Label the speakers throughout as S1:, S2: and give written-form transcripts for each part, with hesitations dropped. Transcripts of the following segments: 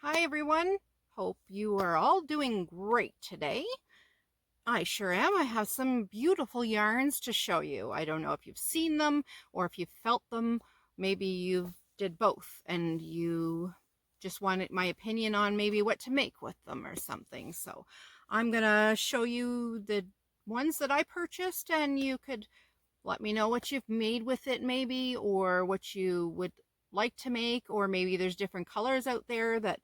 S1: Hi everyone, hope you are all doing great today. I sure am. I have some beautiful yarns to show you. I don't know if you've seen them or if you've felt them. Maybe you did both and you just wanted my opinion on maybe what to make with them or something. So I'm gonna show you the ones that I purchased, and you could let me know what you've made with it maybe, or what you would like to make, or maybe there's different colors out there that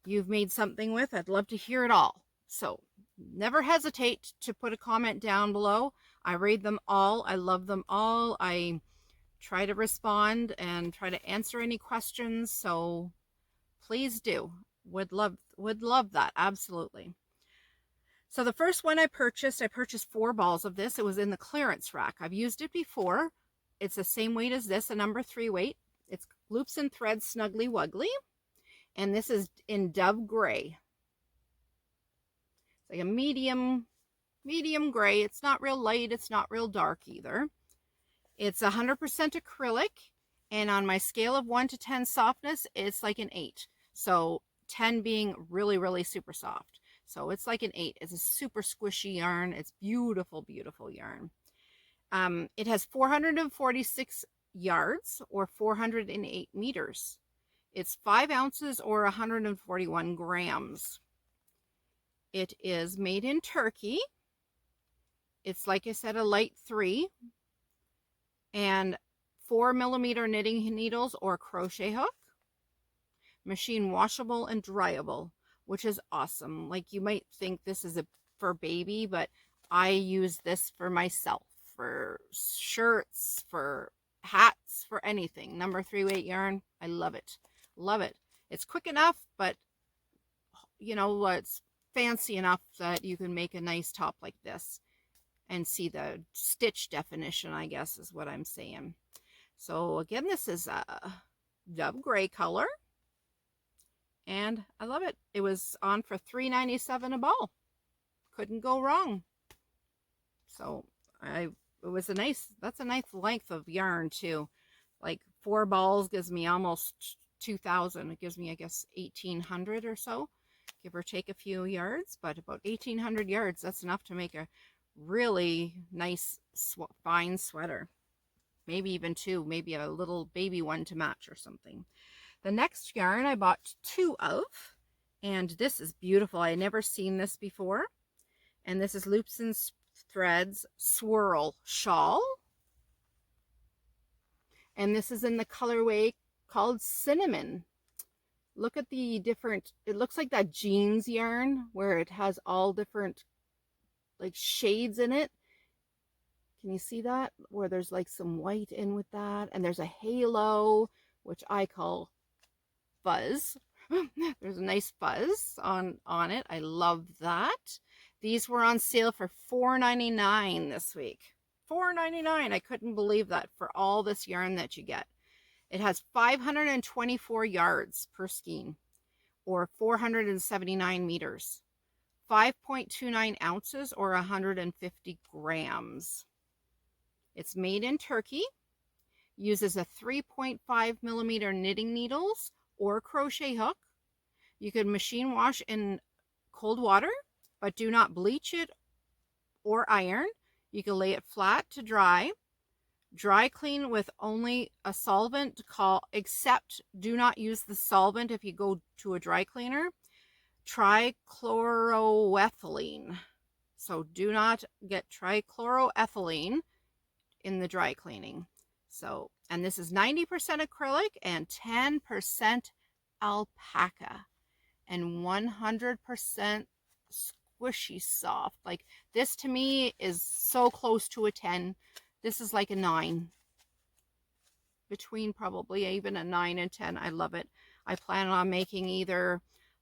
S1: you've made something with. I'd love to hear it all. So never hesitate to put a comment down below. I read them all. I love them all. I try to respond and try to answer any questions. So please do. Would love that. Absolutely. So the first one I purchased 4 balls of this. It was in the clearance rack. I've used it before. It's the same weight as this, a number 3 weight. It's Loops and Threads Snuggly Wuggly. And this is in Dove Gray. It's like a medium gray. It's not real light. It's not real dark either. It's 100% acrylic. And on my scale of 1 to 10 softness, it's like an 8. So 10 being really, really super soft. So it's like an 8. It's a super squishy yarn. It's beautiful, beautiful yarn. It has 446 yards or 408 meters. It's 5 ounces or 141 grams. It is made in Turkey. It's, like I said, a light 3 and 4mm knitting needles or crochet hook. Machine washable and dryable, which is awesome. Like, you might think this is for baby, but I use this for myself, for shirts, for hats, for anything. Number 3 weight yarn. I love it. Love it. It's quick enough, but you know, it's fancy enough that you can make a nice top like this and see the stitch definition, I guess is what I'm saying. So again, this is a Dove Gray color, and I love it. It was on for $3.97 a ball. Couldn't go wrong. So it was that's a nice length of yarn too. Like 4 balls gives me almost 2,000. It gives me, I guess, 1,800 or so, give or take a few yards, but about 1,800 yards. That's enough to make a really nice fine sweater. Maybe even 2, maybe a little baby one to match or something. The next yarn I bought 2 of, and this is beautiful. I had never seen this before. And this is Loops and Threads Swirl Shawl. And this is in the colorway called Cinnamon. Look at the different, it looks like that jeans yarn where it has all different like shades in it. Can you see that? Where there's like some white in with that. And there's a halo, which I call fuzz. There's a nice fuzz on it. I love that. These were on sale for $4.99 this week. $4.99. I couldn't believe that for all this yarn that you get. It has 524 yards per skein, or 479 meters. 5.29 ounces or 150 grams. It's made in Turkey. Uses a 3.5mm knitting needles or crochet hook. You could machine wash in cold water, but do not bleach it or iron. You can lay it flat to dry. Dry clean with only a solvent except do not use the solvent if you go to a dry cleaner. Trichloroethylene. So do not get trichloroethylene in the dry cleaning. So, and this is 90% acrylic and 10% alpaca and 100% squishy soft. Like, this to me is so close to a 10. This is like a 9. Between probably even a 9 and 10. I love it. I plan on making either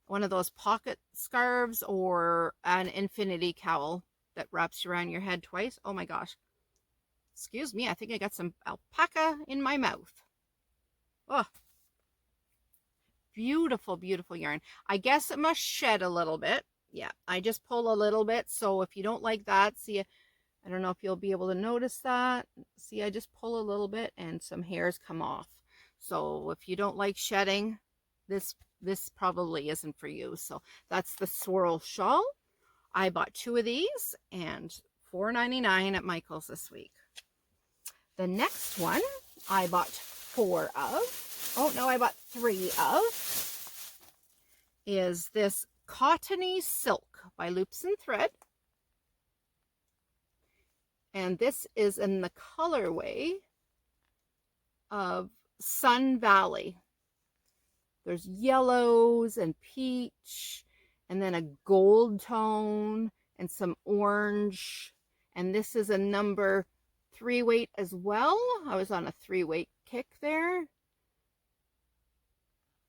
S1: one of those pocket scarves or an infinity cowl that wraps around your head twice. Oh my gosh. Excuse me, I think I got some alpaca in my mouth. Oh, beautiful, beautiful yarn. I guess it must shed a little bit. Yeah, I just pull a little bit. So if you don't like that, see, I don't know if you'll be able to notice that. See, I just pull a little bit and some hairs come off. So if you don't like shedding, this this probably isn't for you. So that's the swirl shawl. I bought 2 of these and $4.99 at Michael's this week. The next one I bought 4 of. Oh no, I bought 3 of. Is this Cottony Silk by Loops and Thread. And this is in the colorway of Sun Valley. There's yellows and peach, and then a gold tone and some orange. And this is a number 3 weight as well. I was on a 3 weight kick there.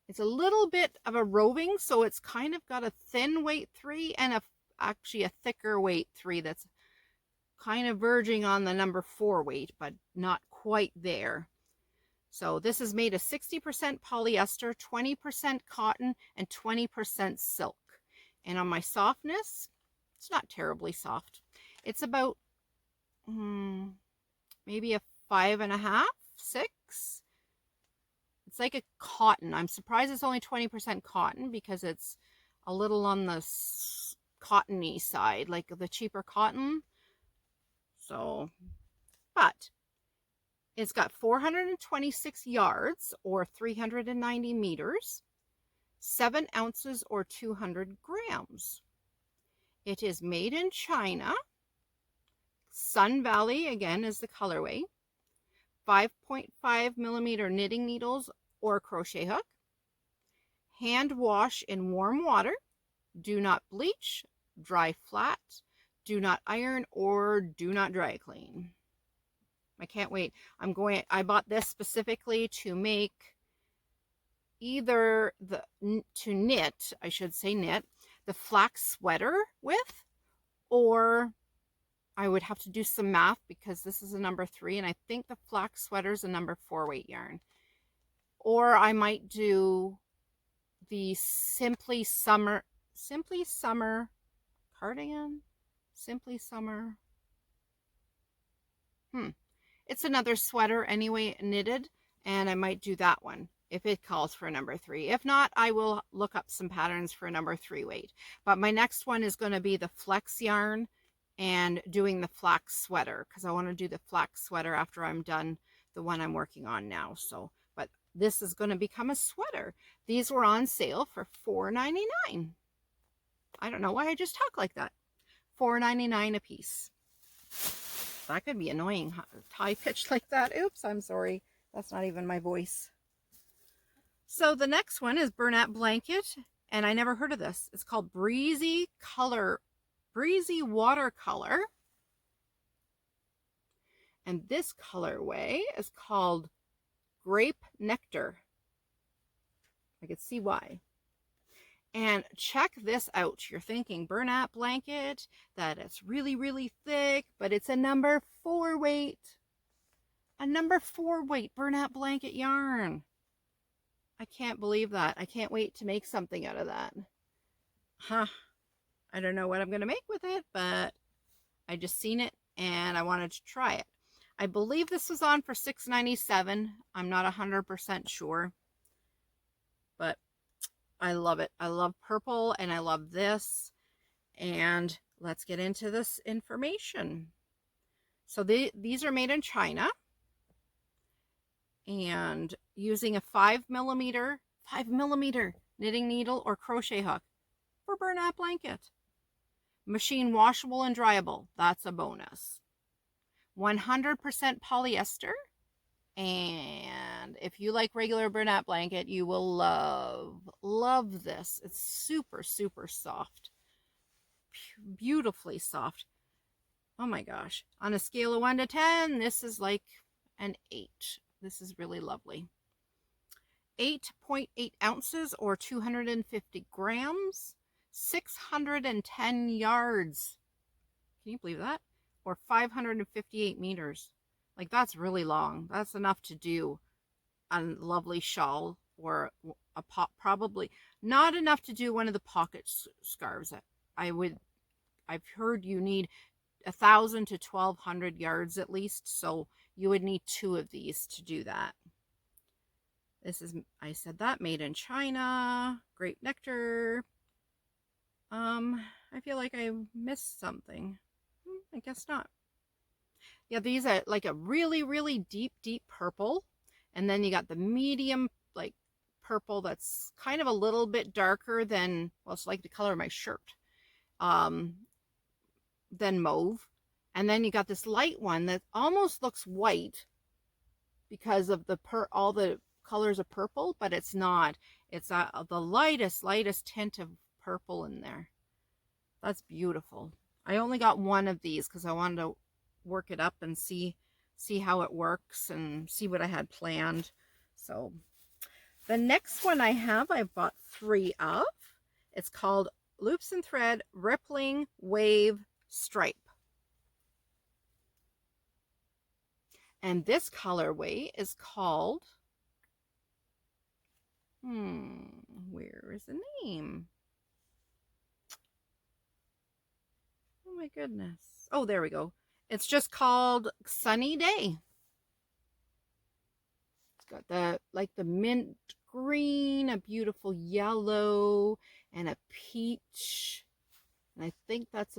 S1: It's a little bit of a roving, so it's kind of got a thin weight 3 and actually a thicker weight 3 that's kind of verging on the number 4 weight, but not quite there. So this is made of 60% polyester, 20% cotton, and 20% silk. And on my softness, it's not terribly soft. It's about maybe a 5.5, 6. It's like a cotton. I'm surprised it's only 20% cotton because it's a little on the cottony side, like the cheaper cotton. So, but it's got 426 yards or 390 meters, 7 ounces or 200 grams. It is made in China. Sun Valley, again, is the colorway. 5.5 millimeter knitting needles or crochet hook. Hand wash in warm water. Do not bleach, dry flat, do not iron, or do not dry clean. I can't wait. I bought this specifically to make either knit the flax sweater with, or I would have to do some math because this is a number 3 and I think the flax sweater is a number 4 weight yarn. Or I might do the Simply Summer cardigan, Simply Summer. It's another sweater anyway, knitted, and I might do that one if it calls for a number 3. If not, I will look up some patterns for a number 3 weight. But my next one is going to be the flex yarn and doing the flax sweater, because I want to do the flax sweater after I'm done the one I'm working on now. So, but this is going to become a sweater. These were on sale for $4.99. I don't know why I just talk like that. $4.99 a piece. That could be annoying, high pitched like that. Oops, I'm sorry. That's not even my voice. So the next one is Bernat Blanket, and I never heard of this. It's called Breezy Watercolor. And this colorway is called Grape Nectar. I could see why. And check this out. You're thinking Bernat Blanket, that it's really, really thick, but it's a number 4 weight. A number 4 weight Bernat Blanket yarn. I can't believe that. I can't wait to make something out of that. I don't know what I'm going to make with it, but I just seen it and I wanted to try it. I believe this was on for $6.97. I'm not 100% sure, but I love it. I love purple and I love this. And let's get into this information. So these are made in China and using a 5 millimeter knitting needle or crochet hook for Bernat Blanket. Machine washable and dryable. That's a bonus. 100% polyester. And if you like regular Bernat Blanket, you will love this. It's super, super soft. Beautifully soft. Oh my gosh. On a scale of 1 to 10, this is like an 8. This is really lovely. 8.8 ounces or 250 grams. 610 yards. Can you believe that? Or 558 meters. Like, that's really long. That's enough to do a lovely shawl or a probably not enough to do one of the pocket scarves. I've heard you need 1,000 to 1,200 yards at least, so you would need 2 of these to do that. This is, I said that, made in China, grape nectar. I feel like I missed something. I guess not. Yeah, these are like a really, really deep, deep purple. And then you got the medium, like purple that's kind of a little bit darker than, well, it's like the color of my shirt, than mauve. And then you got this light one that almost looks white because of the all the colors of purple, but it's not. It's the lightest tint of purple in there. That's beautiful. I only got one of these because I wanted to work it up and see how it works and see what I had planned. So the next one I've bought 3 of. It's called Loops and Thread Rippling Wave Stripe. And this colorway is called, where is the name? Oh my goodness. Oh, there we go. It's just called Sunny Day. It's got the mint green, a beautiful yellow, and a peach. And I think that's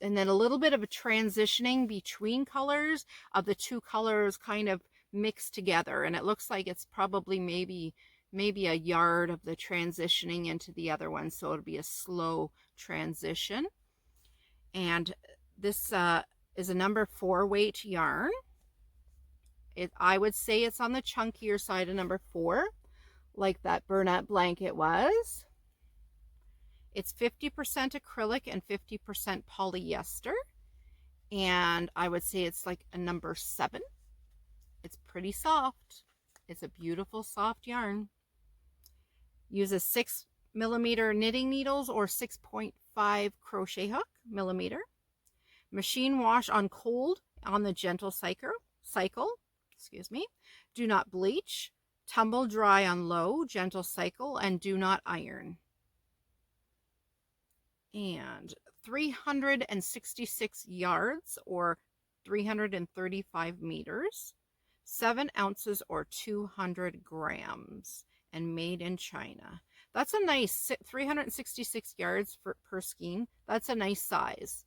S1: and then a little bit of a transitioning between colors of the 2 colors kind of mixed together. And it looks like it's probably maybe a yard of the transitioning into the other one. So it'll be a slow transition. And this is a number 4 weight yarn. I would say it's on the chunkier side of number 4, like that Burnett blanket was. It's 50% acrylic and 50% polyester. And I would say it's like a number 7. It's pretty soft. It's a beautiful soft yarn. Uses 6mm knitting needles or 6.5 crochet hook millimeter. Machine wash on cold on the gentle cycle. Excuse me. Do not bleach. Tumble dry on low, gentle cycle, and do not iron. And 366 yards or 335 meters, 7 ounces or 200 grams, and made in China. That's a nice 366 yards per skein. That's a nice size.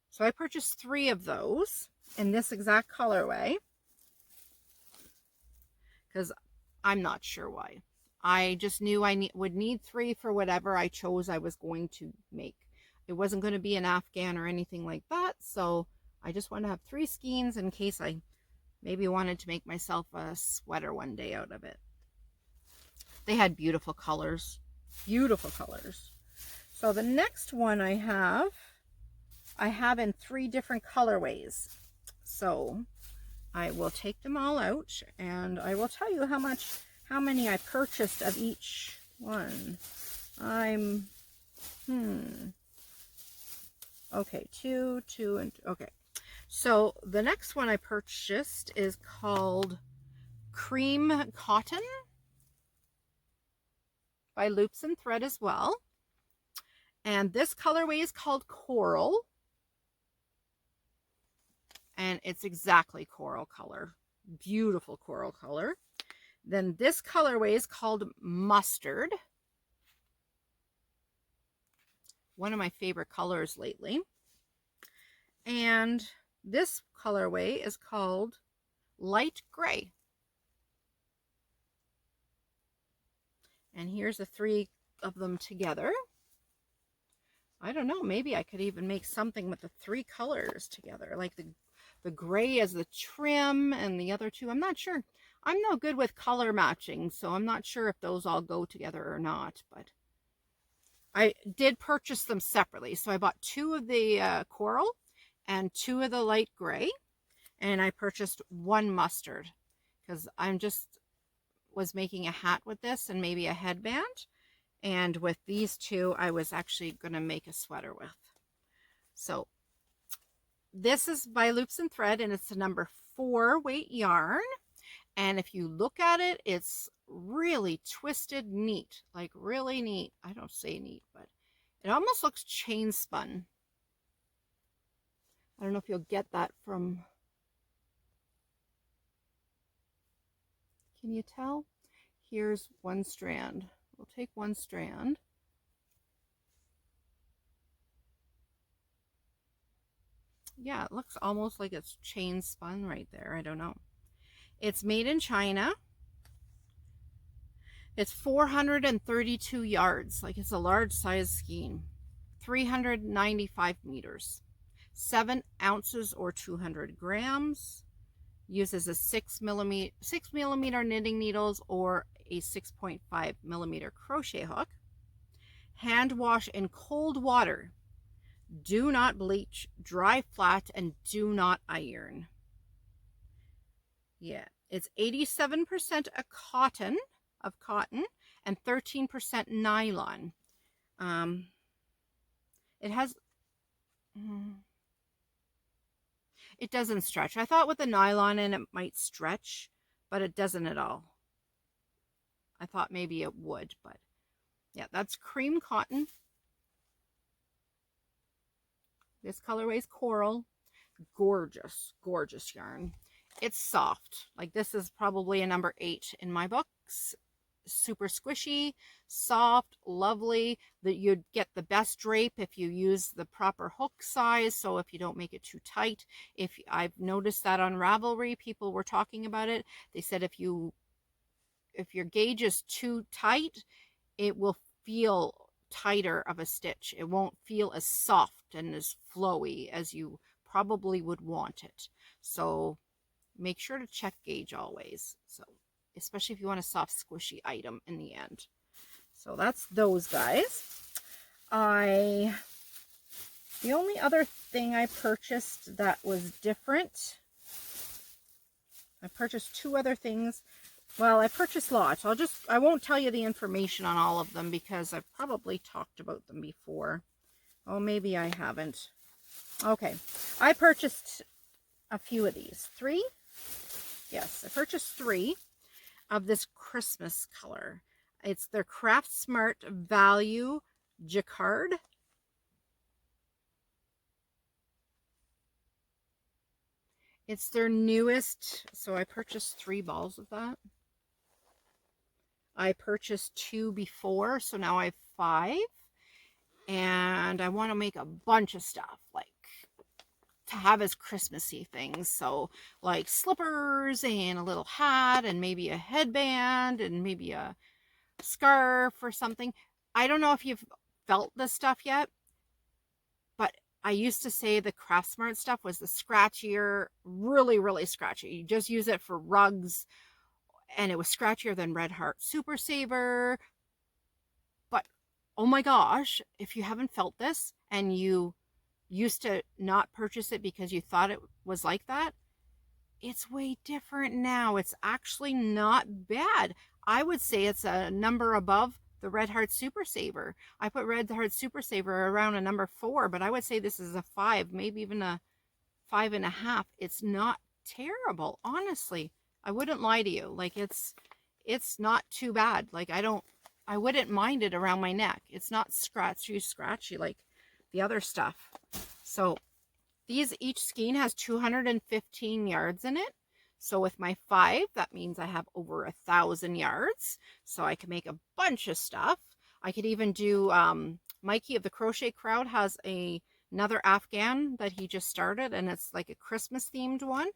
S1: So I purchased 3 of those in this exact colorway because I'm not sure why. I just knew I would need 3 for whatever I chose I was going to make. It wasn't going to be an Afghan or anything like that, so I just wanted to have 3 skeins in case I maybe wanted to make myself a sweater one day out of it. They had beautiful colors. Beautiful colors. So the next one I have in 3 different colorways. So I will take them all out and I will tell you how many I purchased of each one. Okay, 2, and okay. So the next one I purchased is called Cream Cotton by Loops and Thread as well. And this colorway is called Coral. And it's exactly coral color. Beautiful coral color. Then this colorway is called Mustard. One of my favorite colors lately. And this colorway is called Light Gray. And here's the 3 of them together. I don't know, maybe I could even make something with the 3 colors together, like the gray as the trim and the other 2. I'm not sure. I'm no good with color matching, so I'm not sure if those all go together or not, but I did purchase them separately. So I bought 2 of the coral and 2 of the light gray, and I purchased 1 mustard because was making a hat with this and maybe a headband. And with these 2, I was actually going to make a sweater with. So this is by Loops and Thread, and it's a number 4 weight yarn. And if you look at it, it's really twisted neat, like really neat. I don't say neat, but it almost looks chain spun. I don't know if you'll get that from, can you tell? Here's one strand. We'll take one strand. Yeah, it looks almost like it's chain spun right there. I don't know. It's made in China. It's 432 yards. Like, it's a large size skein. 395 meters. 7 ounces or 200 grams. Uses a 6 millimeter knitting needles or a 6.5 millimeter crochet hook. Hand wash in cold water. Do not bleach, dry flat, and do not iron. Yeah, it's 87% cotton and 13% nylon. It has, it doesn't stretch. I thought with the nylon in it might stretch, but it doesn't at all. I thought maybe it would, but yeah, that's cream cotton. This colorway is coral. Gorgeous, gorgeous yarn. It's soft. Like, this is probably a number 8 in my books. Super squishy, soft, lovely. That you'd get the best drape if you use the proper hook size, so if you don't make it too tight. If I've noticed that on Ravelry, people were talking about it. They said if your gauge is too tight, it will feel tighter of a stitch. It won't feel as soft and as flowy as you probably would want it. So make sure to check gauge always. So especially if you want a soft squishy item in the end. So that's those guys. The only other thing I purchased that was different, I purchased 2 other things. Well, I purchased lots. I won't tell you the information on all of them because I've probably talked about them before. Oh, maybe I haven't. Okay. I purchased a few of these. 3? Yes, I purchased 3 of this Christmas color. It's their Craft Smart Value Jacquard. It's their newest, so I purchased 3 balls of that. I purchased 2 before, so now I have 5. And I want to make a bunch of stuff, like, to have as Christmassy things. So, like slippers and a little hat and maybe a headband and maybe a scarf or something. I don't know if you've felt this stuff yet, but I used to say the Craft Smart stuff was the scratchier, really, really scratchy. You just use it for rugs, and it was scratchier than Red Heart Super Saver. But oh my gosh, if you haven't felt this and you used to not purchase it because you thought it was like that, it's way different now. It's actually not bad. I would say it's a number above the Red Heart Super Saver. I put Red Heart Super Saver around a number 4, but I would say this is a 5, maybe even a 5.5. It's not terrible, honestly. I wouldn't lie to you. Like, it's not too bad. Like, I wouldn't mind it around my neck. It's not scratchy like the other stuff. So these, each skein has 215 yards in it. So with my 5, that means I have over 1,000 yards. So I can make a bunch of stuff. I could even do, Mikey of the Crochet Crowd has another Afghan that he just started, and it's like a Christmas themed one.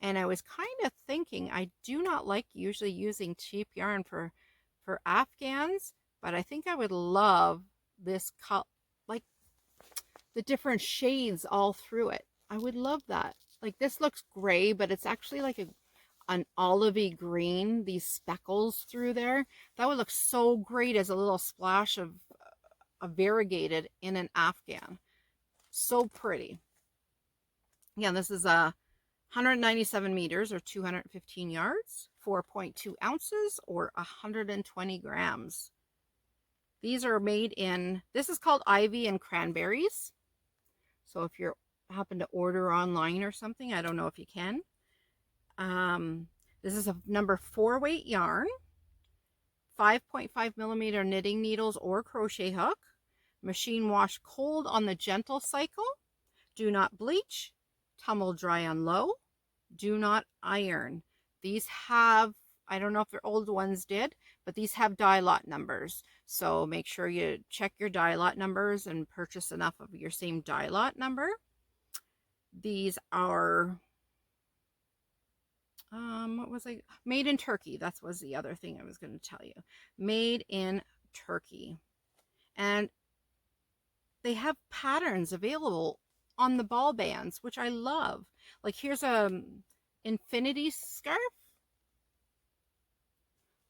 S1: And I was kind of thinking, I do not like usually using cheap yarn for Afghans, but I think I would love this like the different shades all through it. I would love that. Like, this looks gray, but it's actually like an olivey green, these speckles through there. That would look so great as a little splash of variegated in an Afghan. So pretty. Yeah, this is a 197 meters or 215 yards, 4.2 ounces or 120 grams. These are made in, this is called Ivy and Cranberries. So if you happen to order online or something, I don't know if you can. This is a number 4 weight yarn, 5.5 millimeter knitting needles or crochet hook, machine wash cold on the gentle cycle, do not bleach, tumble dry on low, do not iron. These have I don't know if their old ones did, but these have die lot numbers. So make sure you check your die lot numbers and purchase enough of your same die lot number. These are, what was I? Made in Turkey. That was the other thing I was going to tell you. Made in Turkey. And they have patterns available on the ball bands, which I love. Like here's a infinity scarf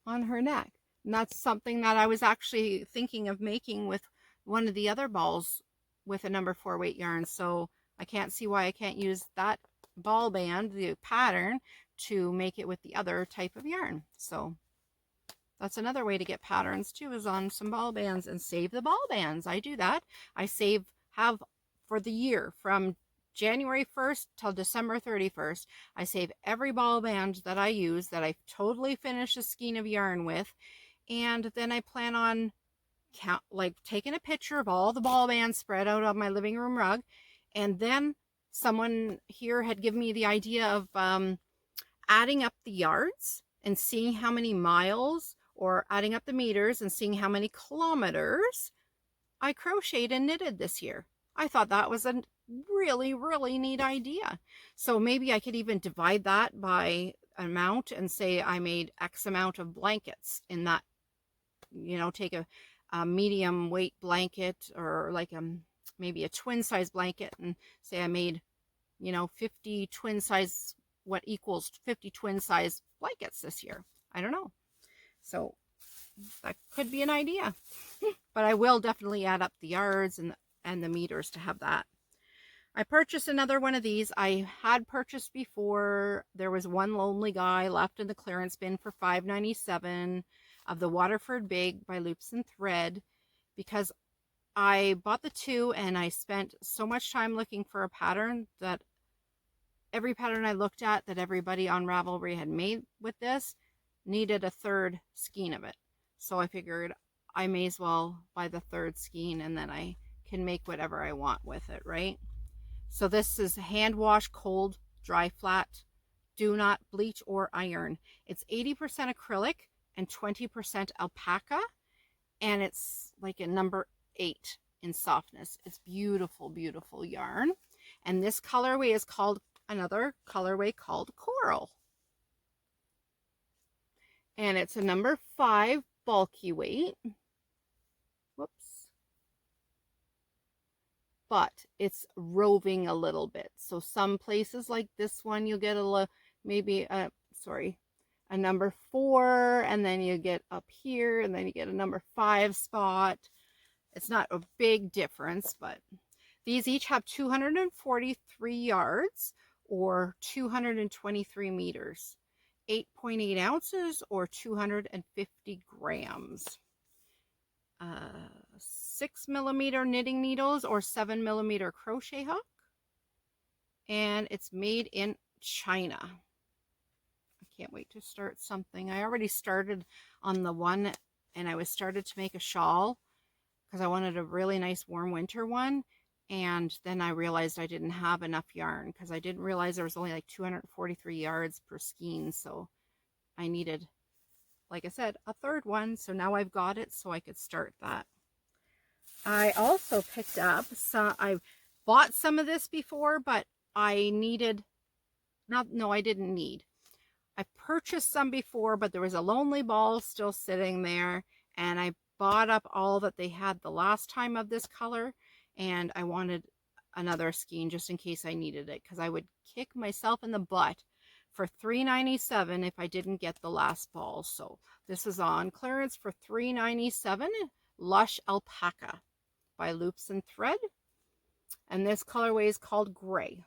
S1: on her neck. And that's something that I was actually thinking of making with one of the other balls with a number 4 weight yarn. So I can't see why I can't use that ball band, the pattern, to make it with the other type of yarn. So that's another way to get patterns too, is on some ball bands and save the ball bands. I do that. I have for the year from January 1st till December 31st, I save every ball band that I use that I totally finish a skein of yarn with. And then I plan on taking a picture of all the ball bands spread out on my living room rug. And then someone here had given me the idea of adding up the yards and seeing how many miles, or adding up the meters and seeing how many kilometers I crocheted and knitted this year. I thought that was a really, really neat idea. So maybe I could even divide that by amount and say I made X amount of blankets in that, you know, take a medium weight blanket, or like maybe a twin size blanket, and say I made, you know, 50 twin size, what equals 50 twin size blankets this year. I don't know. So that could be an idea. But I will definitely add up the yards and the meters to have that. I purchased another one of these. I had purchased before. There was one lonely guy left in the clearance bin for $5.97 of the Waterford Big by Loops and Thread, because I bought the two and I spent so much time looking for a pattern that every pattern I looked at that everybody on Ravelry had made with this needed a third skein of it. So I figured I may as well buy the third skein, and then I can make whatever I want with it, right? So this is hand wash, cold, dry flat, do not bleach or iron. It's 80% acrylic and 20% alpaca, and it's like a number 8 in softness. It's beautiful, beautiful yarn. And this colorway is called, another colorway called Coral. And it's a number 5 bulky weight. Whoops. But it's roving a little bit. So some places like this one, you'll get a number 4, and then you get up here, and then you get a number 5 spot. It's not a big difference, but these each have 243 yards or 223 meters. 8.8 ounces or 250 grams. 6mm knitting needles or 7mm crochet hook. And it's made in China. I can't wait to start something. I already started on the one, and I started to make a shawl because I wanted a really nice warm winter one. And then I realized I didn't have enough yarn, because I didn't realize there was only like 243 yards per skein. So I needed, like I said, a third one. So now I've got it, so I could start that. I also picked up I bought some of this before, but I needed, I didn't need. I purchased some before, but there was a lonely ball still sitting there, and I bought up all that they had the last time of this color. And I wanted another skein just in case I needed it, because I would kick myself in the butt for $3.97 if I didn't get the last ball. So this is on clearance for $3.97. Lush Alpaca by Loops and Thread. And this colorway is called Gray.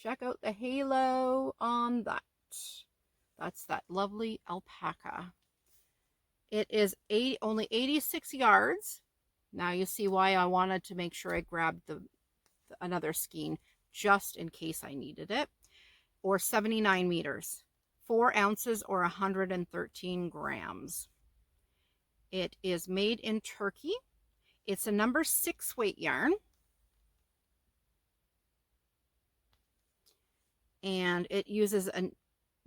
S1: Check out the halo on that. That's that lovely alpaca. It is only 86 yards. Now you see why I wanted to make sure I grabbed another skein just in case I needed it. Or 79 meters. 4 ounces or 113 grams. It is made in Turkey. It's a number 6 weight yarn. And it uses a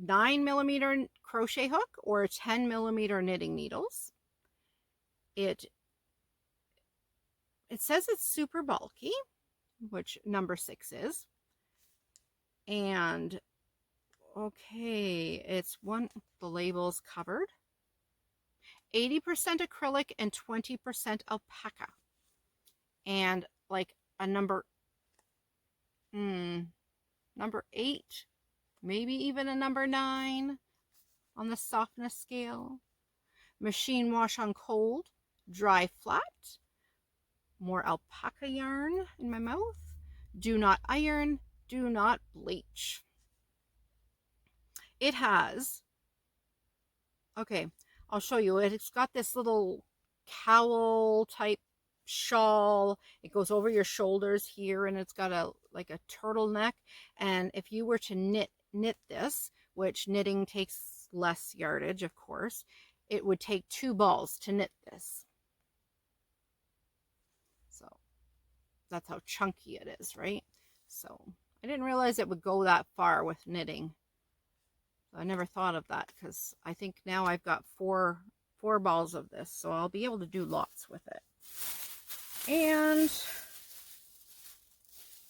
S1: 9mm crochet hook or 10mm knitting needles. It says it's super bulky, which number 6 is. And okay, the label's covered. 80% acrylic and 20% alpaca. And like a number 8, maybe even a number 9 on the softness scale. Machine wash on cold, dry flat. More alpaca yarn in my mouth. Do not iron, do not bleach. It has, okay, I'll show you. It's got this little cowl type shawl. It goes over your shoulders here, and it's got like a turtleneck. And if you were to knit this, which knitting takes less yardage, of course, it would take 2 balls to knit this. So that's how chunky it is, right? So I didn't realize it would go that far with knitting. I never thought of that, because I think now I've got four balls of this, so I'll be able to do lots with it. And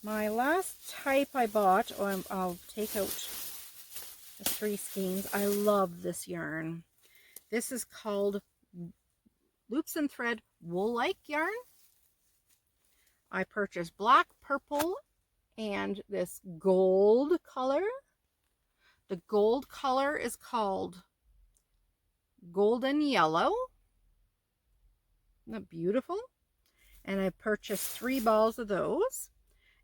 S1: my last type I bought, I'll take out the 3 skeins. I love this yarn. This is called Loops and Thread Wool-like yarn. I purchased black, purple, and this gold color. The gold color is called Golden Yellow. Isn't that beautiful? And I purchased 3 balls of those.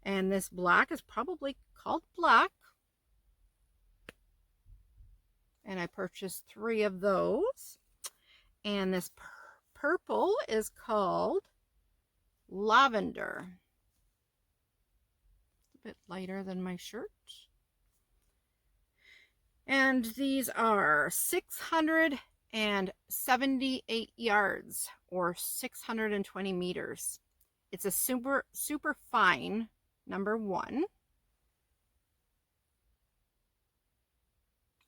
S1: And this black is probably called black. And I purchased 3 of those. And this purple is called Lavender. It's a bit lighter than my shirt. And these are 678 yards or 620 meters. It's a super fine number 1.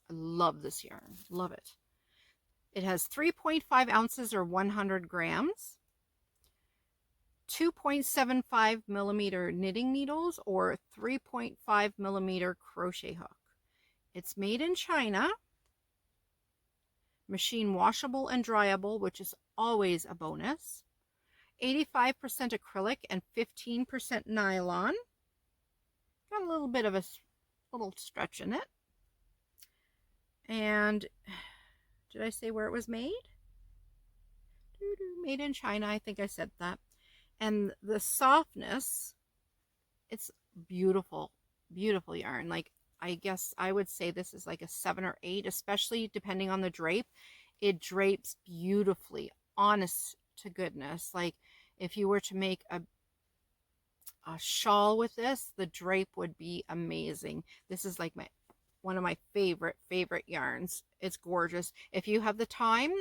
S1: I love this yarn. Love it. It has 3.5 ounces or 100 grams. 2.75 millimeter knitting needles or 3.5 millimeter crochet hook. It's made in China. Machine washable and dryable, which is always a bonus. 85% acrylic and 15% nylon. Got a little bit of a little stretch in it. And did I say where it was made? Made in China, I think I said that. And the softness, it's beautiful, beautiful yarn. Like, I guess I would say this is like a 7 or 8, especially depending on the drape. It drapes beautifully, honest to goodness. Like, if you were to make a shawl with this, the drape would be amazing. This is like one of my favorite yarns. It's gorgeous. If you have the time,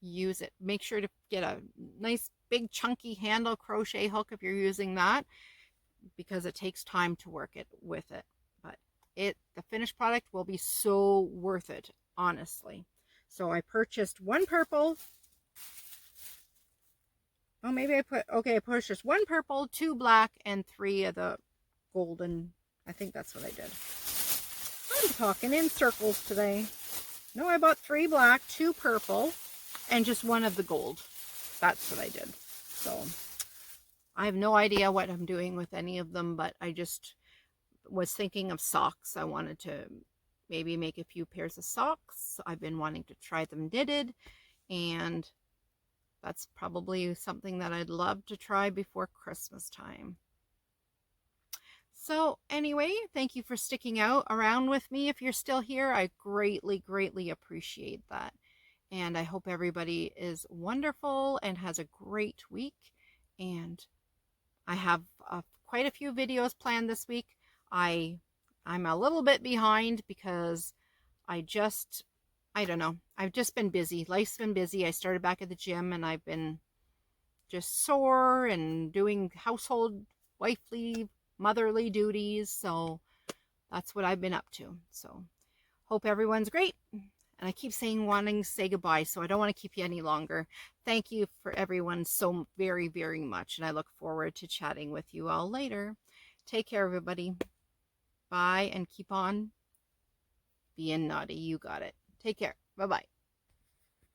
S1: use it. Make sure to get a nice big chunky handle crochet hook if you're using that, because it takes time to work it with it. But the finished product will be so worth it, honestly. So I purchased 1 purple. Oh, maybe I purchased 1 purple, 2 black, and 3 of the golden. I think that's what I did. I'm talking in circles today. No, I bought 3 black, 2 purple, and just 1 of the gold. That's what I did. So I have no idea what I'm doing with any of them, but I just was thinking of socks. I wanted to maybe make a few pairs of socks. I've been wanting to try them knitted, and that's probably something that I'd love to try before Christmas time. So anyway, thank you for sticking around with me. If you're still here, I greatly appreciate that. And I hope everybody is wonderful and has a great week. And I have quite a few videos planned this week. I'm a little bit behind because I don't know. I've just been busy. Life's been busy. I started back at the gym and I've been just sore and doing household, wifely, motherly duties. So that's what I've been up to. So Hope everyone's great. And I keep saying wanting to say goodbye, so I don't want to keep you any longer. Thank you for everyone so very, very much. And I look forward to chatting with you all later. Take care, everybody. Bye, and keep on being naughty. You got it. Take care. Bye-bye.